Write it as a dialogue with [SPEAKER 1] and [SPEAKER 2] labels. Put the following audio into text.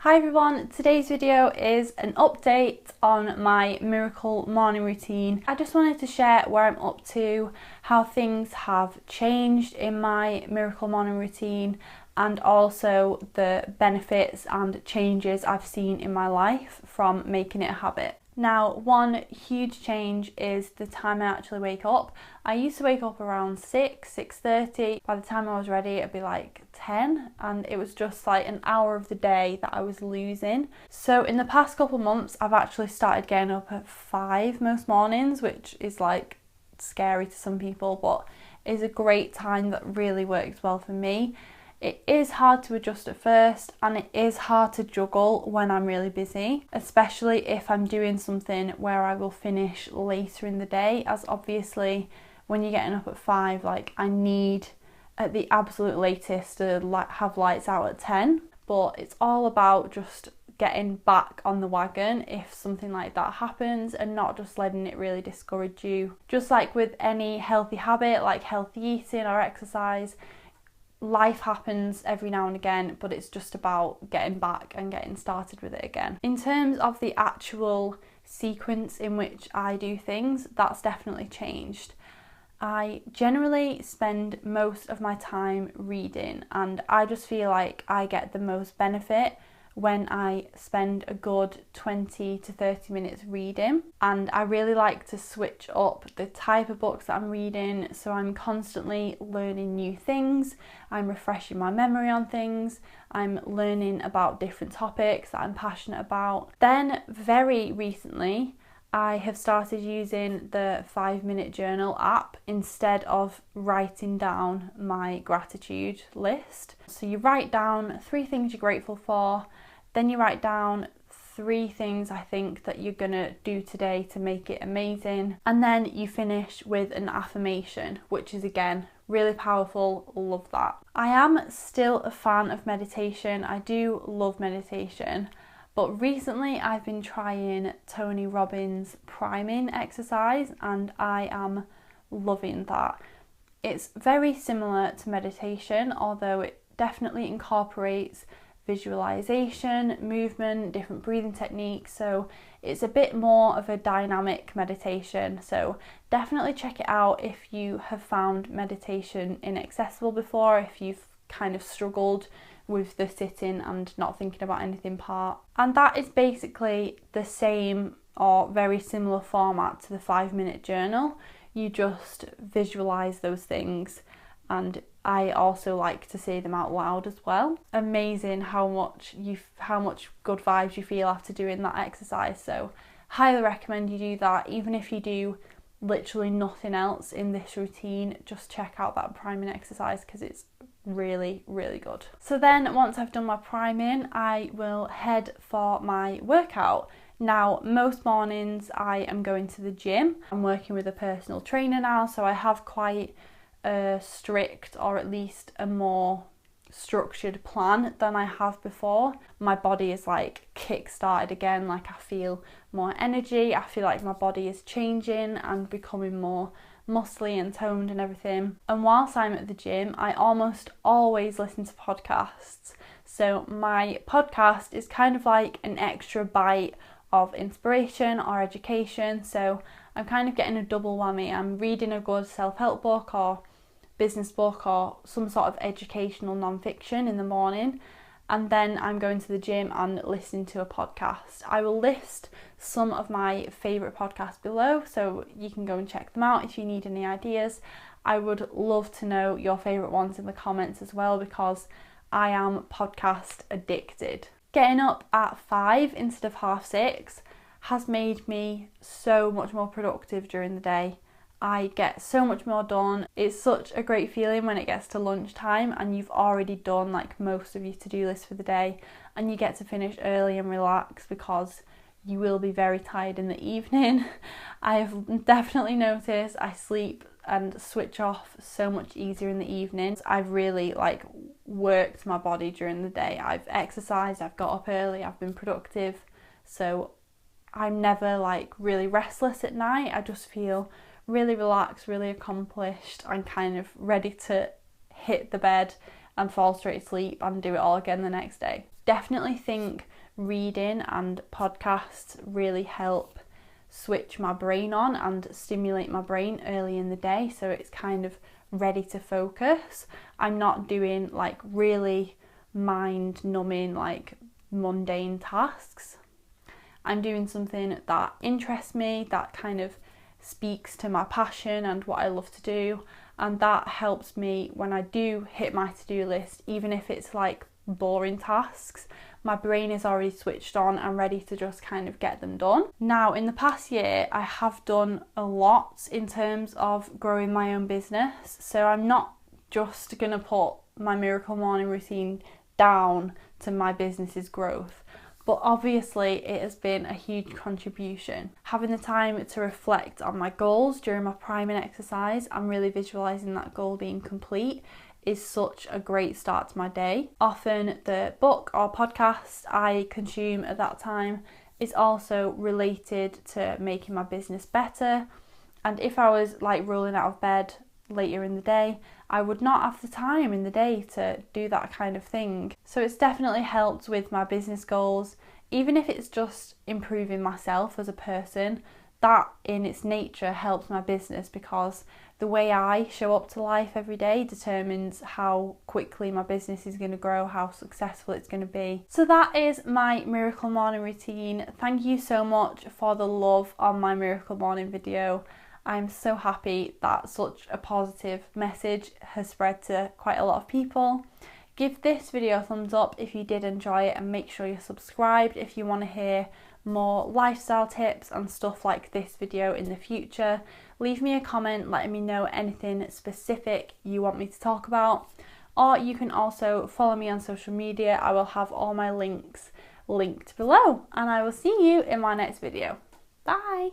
[SPEAKER 1] Hi everyone, today's video is an update on my miracle morning routine. I just wanted to share where I'm up to, how things have changed in my miracle morning routine, and also the benefits and changes I've seen in my life from making it a habit. Now, one huge change is the time I actually wake up. I used to wake up around 6:30. By the time I was ready, it'd be like 10, and it was just like an hour of the day that I was losing. So in the past couple months, I've actually started getting up at 5 most mornings, which is like scary to some people, but is a great time that really works well for me. It is hard to adjust at first, and it is hard to juggle when I'm really busy, especially if I'm doing something where I will finish later in the day, as obviously when you're getting up at 5, like I need at the absolute latest to have lights out at 10, but it's all about just getting back on the wagon if something like that happens and not just letting it really discourage you. Just like with any healthy habit, like healthy eating or exercise, life happens every now and again, but it's just about getting back and getting started with it again. In terms of the actual sequence in which I do things, that's definitely changed. I generally spend most of my time reading, and I just feel like I get the most benefit when I spend a good 20 to 30 minutes reading. And I really like to switch up the type of books that I'm reading, so I'm constantly learning new things, I'm refreshing my memory on things, I'm learning about different topics that I'm passionate about. Then very recently I have started using the 5-minute journal app instead of writing down my gratitude list. So you write down 3 things you're grateful for, then you write down 3 things I think that you're gonna do today to make it amazing, and then you finish with an affirmation, which is again really powerful. Love that. I am still a fan of meditation. I do love meditation, but recently I've been trying Tony Robbins' priming exercise, and I am loving that. It's very similar to meditation, although it definitely incorporates visualization, movement, different breathing techniques, so it's a bit more of a dynamic meditation. So definitely check it out if you have found meditation inaccessible before, if you've kind of struggled with the sitting and not thinking about anything part. And that is basically the same or very similar format to the 5-minute journal. You just visualize those things, and I also like to say them out loud as well. Amazing how much good vibes you feel after doing that exercise. So highly recommend you do that. Even if you do literally nothing else in this routine, just check out that priming exercise because it's really, really good. So then once I've done my priming, I will head for my workout. Now, most mornings I am going to the gym. I'm working with a personal trainer now, so I have quite a strict, or at least a more structured plan than I have before. My body is like kick-started again, like I feel more energy, I feel like my body is changing and becoming more muscly and toned and everything. And whilst I'm at the gym, I almost always listen to podcasts. So my podcast is kind of like an extra bite of inspiration or education, so I'm kind of getting a double whammy. I'm reading a good self-help book or business book or some sort of educational non-fiction in the morning, and then I'm going to the gym and listening to a podcast. I will list some of my favourite podcasts below, so you can go and check them out if you need any ideas. I would love to know your favourite ones in the comments as well, because I am podcast addicted. Getting up at 5 instead of 6:30 has made me so much more productive during the day. I get so much more done. It's such a great feeling when it gets to lunchtime and you've already done like most of your to-do list for the day, and you get to finish early and relax because you will be very tired in the evening. I've definitely noticed I sleep and switch off so much easier in the evenings. I've really like worked my body during the day. I've exercised, I've got up early, I've been productive, so I'm never like really restless at night. I just feel really relaxed, really accomplished, and kind of ready to hit the bed and fall straight to sleep and do it all again the next day. definitely think reading and podcasts really help switch my brain on and stimulate my brain early in the day, so it's kind of ready to focus. I'm not doing like really mind numbing, like mundane tasks. I'm doing something that interests me, that kind of speaks to my passion and what I love to do, and that helps me when I do hit my to-do list, even if it's like boring tasks. My brain is already switched on and ready to just kind of get them done. Now, in the past year, I have done a lot in terms of growing my own business. So I'm not just going to put my Miracle Morning routine down to my business's growth. But obviously it has been a huge contribution. Having the time to reflect on my goals during my priming exercise and really visualising that goal being complete is such a great start to my day. Often the book or podcast I consume at that time is also related to making my business better. And if I was like rolling out of bed later in the day, I would not have the time in the day to do that kind of thing. So it's definitely helped with my business goals, even if it's just improving myself as a person. That in its nature helps my business, because the way I show up to life every day determines how quickly my business is going to grow, how successful it's going to be. So that is my Miracle Morning routine. Thank you so much for the love on my Miracle Morning video. I'm so happy that such a positive message has spread to quite a lot of people. Give this video a thumbs up if you did enjoy it, and make sure you're subscribed if you want to hear more lifestyle tips and stuff like this video in the future. Leave me a comment letting me know anything specific you want me to talk about, or you can also follow me on social media. I will have all my links linked below, and I will see you in my next video. Bye!